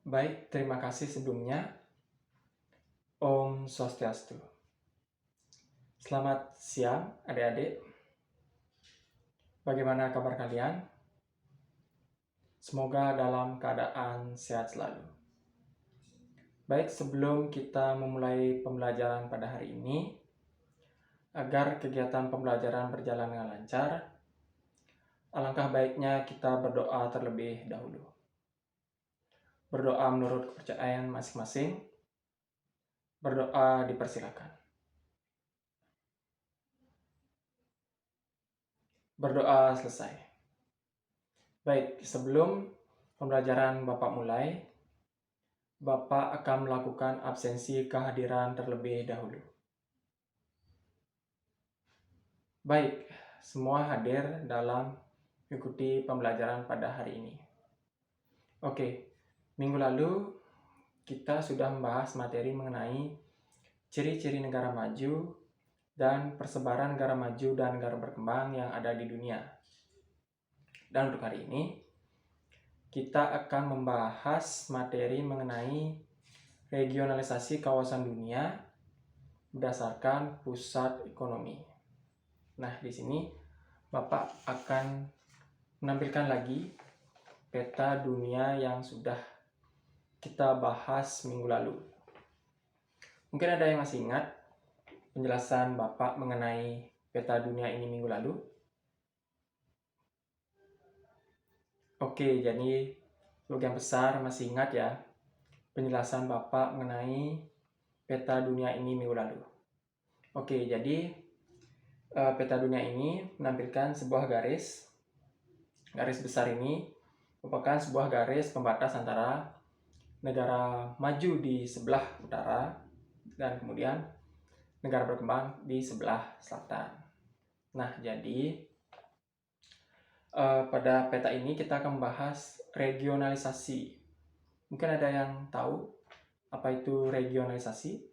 Baik, terima kasih sebelumnya. Om Swastiastu. Selamat siang adik-adik. Bagaimana kabar kalian? Semoga dalam keadaan sehat selalu. Baik, sebelum kita memulai pembelajaran pada hari ini, agar kegiatan pembelajaran berjalan dengan lancar, alangkah baiknya kita berdoa terlebih dahulu. Berdoa menurut kepercayaan masing-masing. Berdoa dipersilakan. Berdoa selesai. Baik, sebelum pembelajaran Bapak mulai, Bapak akan melakukan absensi kehadiran terlebih dahulu. Baik, semua hadir dalam mengikuti pembelajaran pada hari ini. Oke, minggu lalu kita sudah membahas materi mengenai ciri-ciri negara maju dan persebaran negara maju dan negara berkembang yang ada di dunia. Dan untuk hari ini, kita akan membahas materi mengenai regionalisasi kawasan dunia berdasarkan pusat ekonomi. Nah, di sini Bapak akan menampilkan lagi peta dunia yang sudah kita bahas minggu lalu. Mungkin ada yang masih ingat penjelasan Bapak mengenai peta dunia ini minggu lalu? Oke, jadi sebagian besar masih ingat ya penjelasan Bapak mengenai peta dunia ini minggu lalu. Oke, jadi peta dunia ini menampilkan sebuah garis. Garis besar ini merupakan sebuah garis pembatas antara negara maju di sebelah utara dan kemudian negara berkembang di sebelah selatan. Nah, jadi pada peta ini kita akan membahas regionalisasi. Mungkin ada yang tahu apa itu regionalisasi?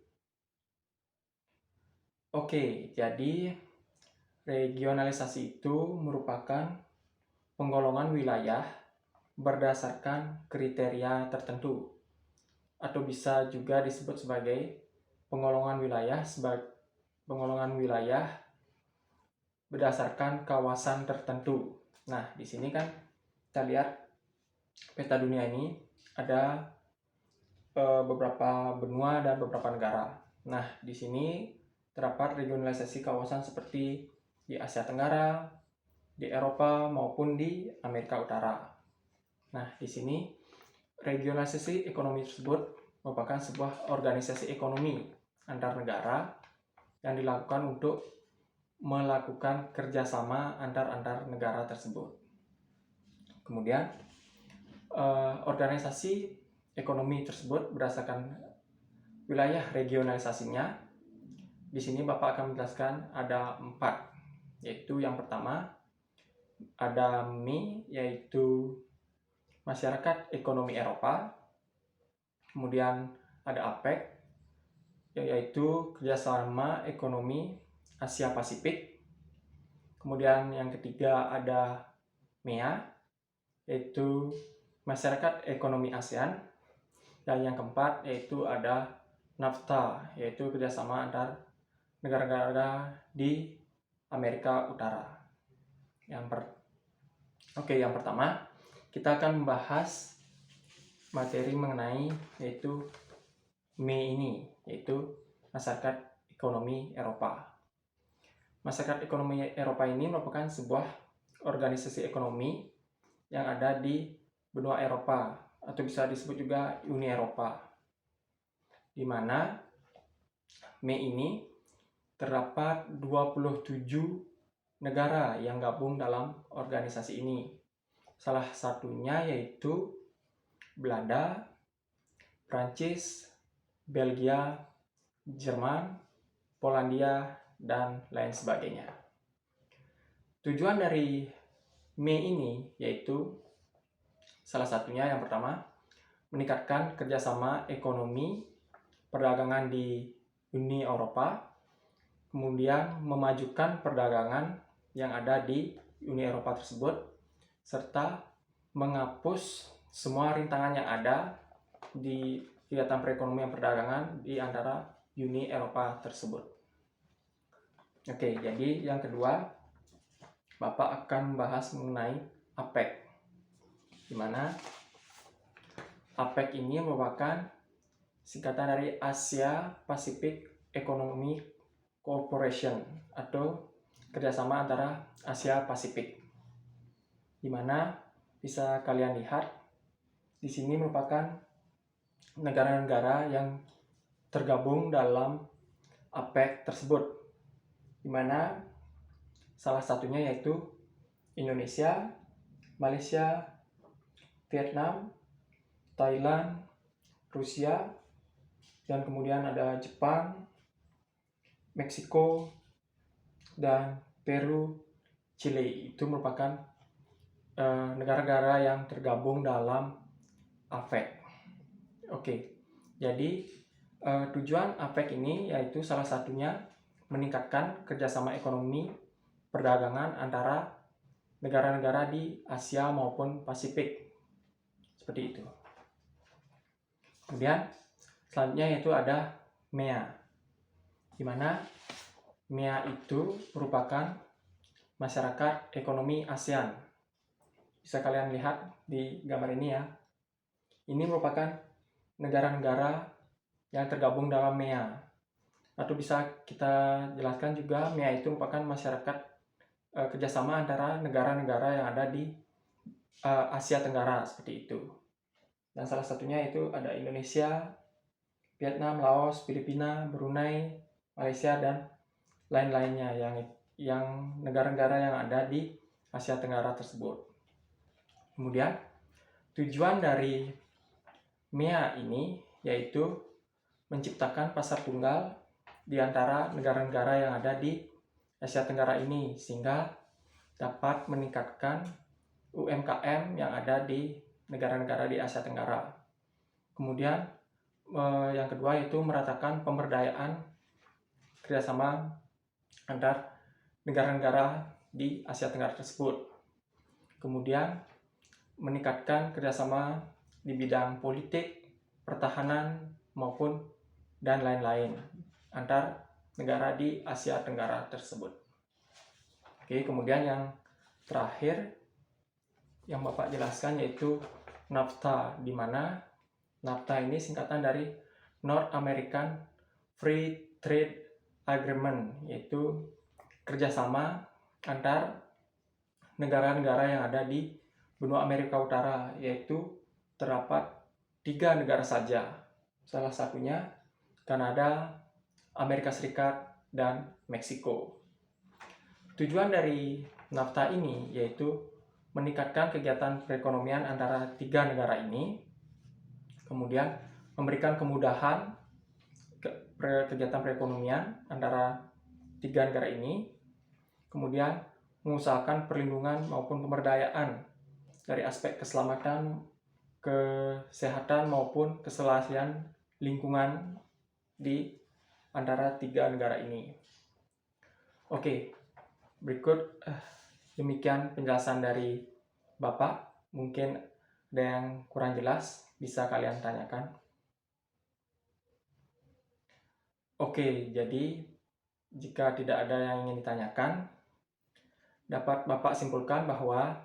Oke, jadi regionalisasi itu merupakan penggolongan wilayah berdasarkan kriteria tertentu, atau bisa juga disebut sebagai penggolongan wilayah berdasarkan kawasan tertentu. Nah, di sini kan kita lihat peta dunia ini ada beberapa benua dan beberapa negara. Nah, di sini terdapat regionalisasi kawasan seperti di Asia Tenggara, di Eropa maupun di Amerika Utara. Nah, di sini regionalisasi ekonomi tersebut merupakan sebuah organisasi ekonomi antar negara yang dilakukan untuk melakukan kerjasama antar negara tersebut. Kemudian organisasi ekonomi tersebut berdasarkan wilayah regionalisasinya. Di sini Bapak akan menjelaskan ada 4, yaitu yang pertama ada MI, yaitu Masyarakat Ekonomi Eropa. Kemudian ada APEC, yaitu Kerjasama Ekonomi Asia Pasifik. Kemudian yang ketiga ada MEA, yaitu Masyarakat Ekonomi ASEAN. Dan yang keempat yaitu ada NAFTA, yaitu kerjasama antar negara-negara di Amerika Utara. Yang pertama kita akan membahas materi mengenai yaitu ME ini, yaitu Masyarakat Ekonomi Eropa. Masyarakat Ekonomi Eropa ini merupakan sebuah organisasi ekonomi yang ada di benua Eropa, atau bisa disebut juga Uni Eropa, di mana ME ini terdapat 27 negara yang gabung dalam organisasi ini. Salah satunya yaitu Belanda, Prancis, Belgia, Jerman, Polandia, dan lain sebagainya. Tujuan dari ME ini yaitu salah satunya yang pertama, meningkatkan kerjasama ekonomi perdagangan di Uni Eropa, kemudian memajukan perdagangan yang ada di Uni Eropa tersebut, serta menghapus semua rintangan yang ada di kegiatan perekonomian perdagangan di antara Uni Eropa tersebut. Oke, jadi yang kedua, Bapak akan membahas mengenai APEC, di mana APEC ini merupakan singkatan dari Asia Pacific Economic Cooperation atau kerjasama antara Asia Pasifik, di mana bisa kalian lihat di sini merupakan negara-negara yang tergabung dalam APEC tersebut, di mana salah satunya yaitu Indonesia, Malaysia, Vietnam, Thailand, Rusia, dan kemudian ada Jepang, Meksiko, dan Peru, Chile. Itu merupakan negara-negara yang tergabung dalam APEC. Oke, jadi tujuan APEC ini yaitu salah satunya meningkatkan kerjasama ekonomi perdagangan antara negara-negara di Asia maupun Pasifik. Seperti itu. Kemudian selanjutnya yaitu ada MEA, di mana MEA itu merupakan masyarakat ekonomi ASEAN. Bisa kalian lihat di gambar ini ya. Ini merupakan negara-negara yang tergabung dalam MEA. Atau bisa kita jelaskan juga MEA itu merupakan masyarakat kerjasama antara negara-negara yang ada di Asia Tenggara, seperti itu. Dan salah satunya itu ada Indonesia, Vietnam, Laos, Filipina, Brunei, Malaysia, dan lain-lainnya yang negara-negara yang ada di Asia Tenggara tersebut. Kemudian tujuan dari MEA ini yaitu menciptakan pasar tunggal di antara negara-negara yang ada di Asia Tenggara ini, sehingga dapat meningkatkan UMKM yang ada di negara-negara di Asia Tenggara. Kemudian yang kedua yaitu meratakan pemberdayaan kerjasama antar negara-negara di Asia Tenggara tersebut. Kemudian meningkatkan kerjasama di bidang politik, pertahanan, maupun dan lain-lain antar negara di Asia Tenggara tersebut. Oke, kemudian yang terakhir yang Bapak jelaskan yaitu NAFTA, di mana NAFTA ini singkatan dari North American Free Trade Agreement, yaitu kerjasama antar negara-negara yang ada di benua Amerika Utara, yaitu terdapat 3 negara saja, salah satunya Kanada, Amerika Serikat, dan Meksiko. Tujuan dari NAFTA ini yaitu meningkatkan kegiatan perekonomian antara 3 negara ini, kemudian memberikan kemudahan kegiatan perekonomian antara 3 negara ini, kemudian mengusahakan perlindungan maupun pemberdayaan dari aspek keselamatan, kesehatan maupun keselahsian lingkungan di antara 3 negara ini. Oke, berikut demikian penjelasan dari Bapak. Mungkin ada yang kurang jelas, bisa kalian tanyakan. Oke, jadi jika tidak ada yang ingin ditanyakan, dapat Bapak simpulkan bahwa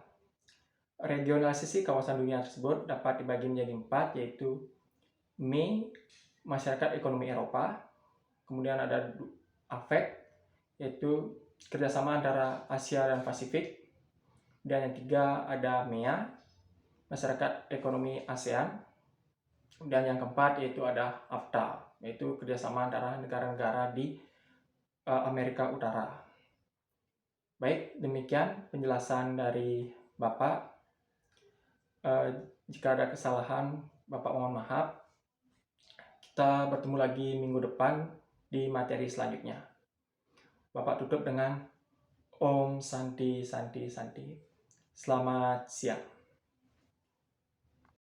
regionalisasi kawasan dunia tersebut dapat dibagi menjadi 4, yaitu ME, Masyarakat Ekonomi Eropa, kemudian ada APEC, yaitu kerjasama antara Asia dan Pasifik, dan yang 3 ada MEA, Masyarakat Ekonomi ASEAN, dan yang keempat yaitu ada AFTA, yaitu kerjasama antara negara-negara di Amerika Utara. Baik, demikian penjelasan dari Bapak. Jika ada kesalahan, Bapak mohon maaf. Kita bertemu lagi minggu depan di materi selanjutnya. Bapak tutup dengan Om Santi Santi Santi. Selamat siang.